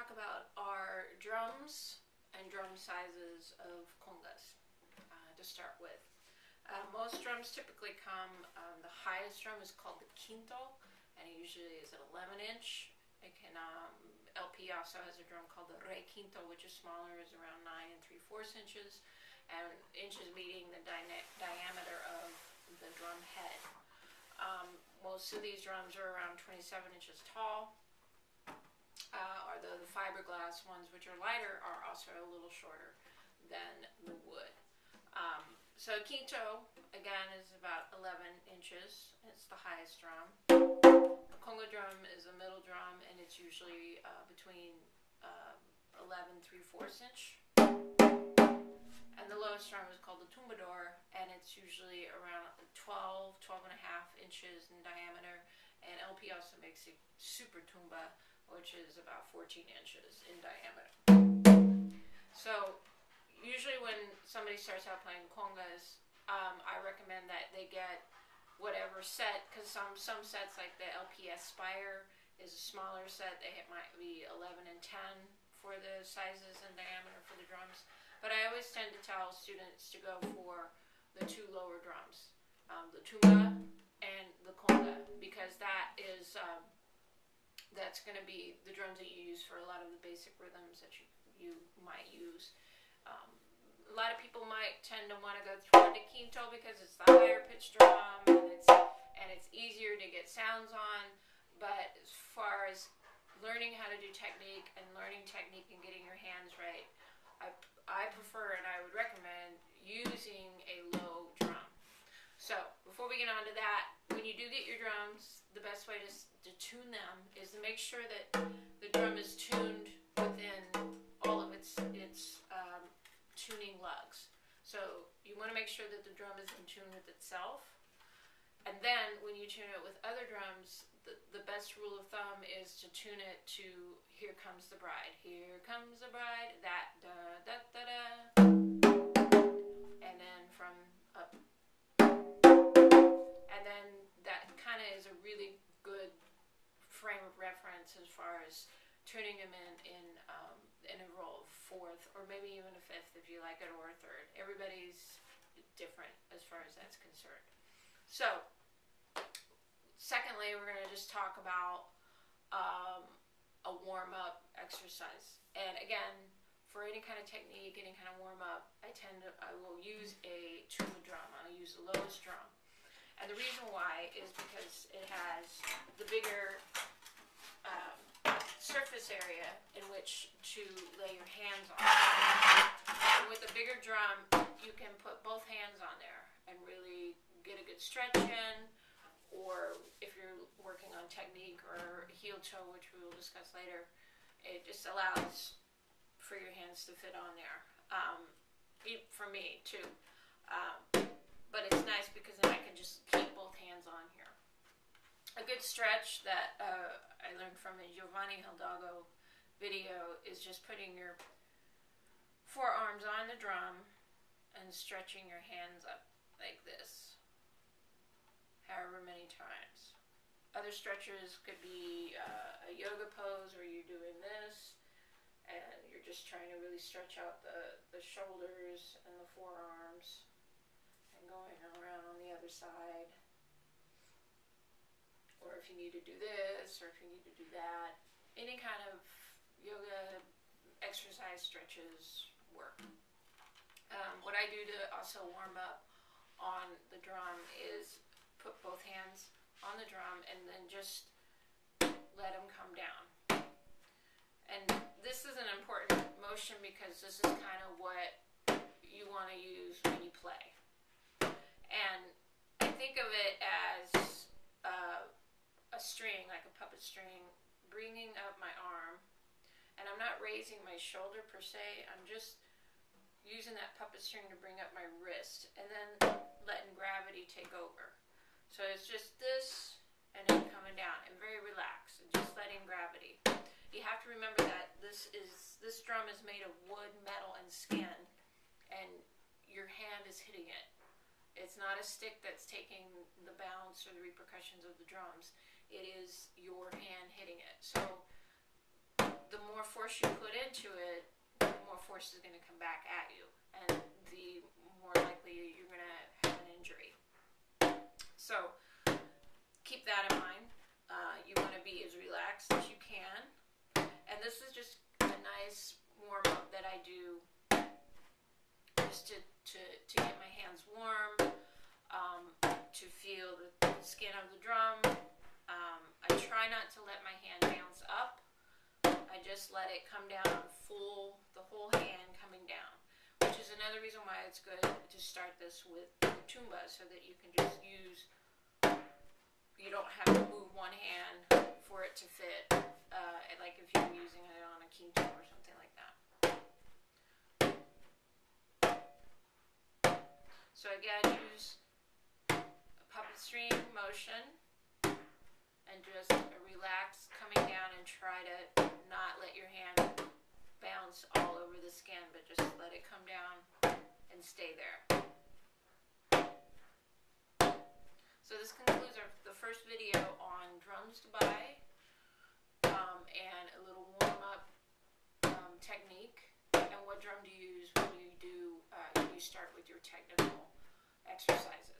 talk about are drums and drum sizes of congas to start with. Most drums typically come, the highest drum is called the quinto, and it usually is an 11-inch. It can, LP also has a drum called the re quinto, which is smaller, is around 9 3/4 inches, and inches meaning the diameter of the drum head. Most of these drums are around 27 inches tall. Or the fiberglass ones, which are lighter, are also a little shorter than the wood. So quinto, again, is about 11 inches. It's the highest drum. The conga drum is a middle drum, and it's usually between 11 3/4 inch. And the lowest drum is called the tumbador, and it's usually around 12 and a half inches in diameter. And LP also makes a super tumba, which is about 14 inches in diameter. So usually when somebody starts out playing congas, I recommend that they get whatever set, because some sets like the LP Aspire is a smaller set. They might be 11 and 10 for the sizes and diameter for the drums. But I always tend to tell students to go for the two lower drums, the tuba and the conga, because that is that's going to be the drums that you use for a lot of the basic rhythms that you might use. A lot of people might tend to want to go toward the quinto because it's the higher pitched drum and it's easier to get sounds on. But as far as learning how to do technique and getting your hands right, I prefer and I would recommend using a low drum. So before we get on to that, when you do get your drums, the best way to tune them is to make sure that the drum is tuned within all of its tuning lugs. So you want to make sure that the drum is in tune with itself. And then when you tune it with other drums, the best rule of thumb is to tune it to Here Comes the Bride. Here comes the bride, that da da da da. And then from up. And then that kind of is a really good frame of reference as far as tuning them in a roll, fourth, or maybe even a fifth if you like it, or a third. Everybody's different as far as that's concerned. So, secondly, we're going to just talk about a warm-up exercise. And again, for any kind of technique, any kind of warm-up, I will use a tuba drum. I'll use the lowest drum. And the reason why is because it has the bigger surface area in which to lay your hands on. And with a bigger drum, you can put both hands on there and really get a good stretch in, or if you're working on technique or heel toe, which we will discuss later, it just allows for your hands to fit on there. For me too. But it's nice because then I can just keep both hands on here. A good stretch that I learned from a Giovanni Hidalgo video is just putting your forearms on the drum and stretching your hands up like this, however many times. Other stretches could be a yoga pose where you're doing this and you're just trying to really stretch out the shoulders and the forearms, and going around on the other side. Or if you need to do this, or if you need to do that. Any kind of yoga exercise stretches work. What I do to also warm up on the drum is put both hands on the drum and then just let them come down. And this is an important motion because this is kind of what you want to use when you play. And I think of it as a string, like a puppet string, bringing up my arm, and I'm not raising my shoulder per se, I'm just using that puppet string to bring up my wrist, and then letting gravity take over. So it's just this, and then coming down, and very relaxed, and just letting gravity. You have to remember that this drum is made of wood, metal, and skin, and your hand is hitting it. It's not a stick that's taking the bounce or the repercussions of the drums. It is your hand hitting it. So the more force you put into it, the more force is going to come back at you, and the more likely you're going to have an injury. So keep that in mind. You want to be as relaxed as you can, and this is just a nice warm-up that I do just to get my hands warm, to feel the skin of the drum. I try not to let my hand bounce up. I just let it come down the whole hand coming down, which is another reason why it's good to start this with the tuba, so that you can just use, you don't have to move one hand for it to fit, like if you're using it on a quinto or something like that. So again, use a puppet string motion and just relax coming down, and try to not let your hand bounce all over the skin, but just let it come down and stay there. So this concludes the first video on drums to buy, and a little warm-up technique, and what drum to use when you start with your technical exercises.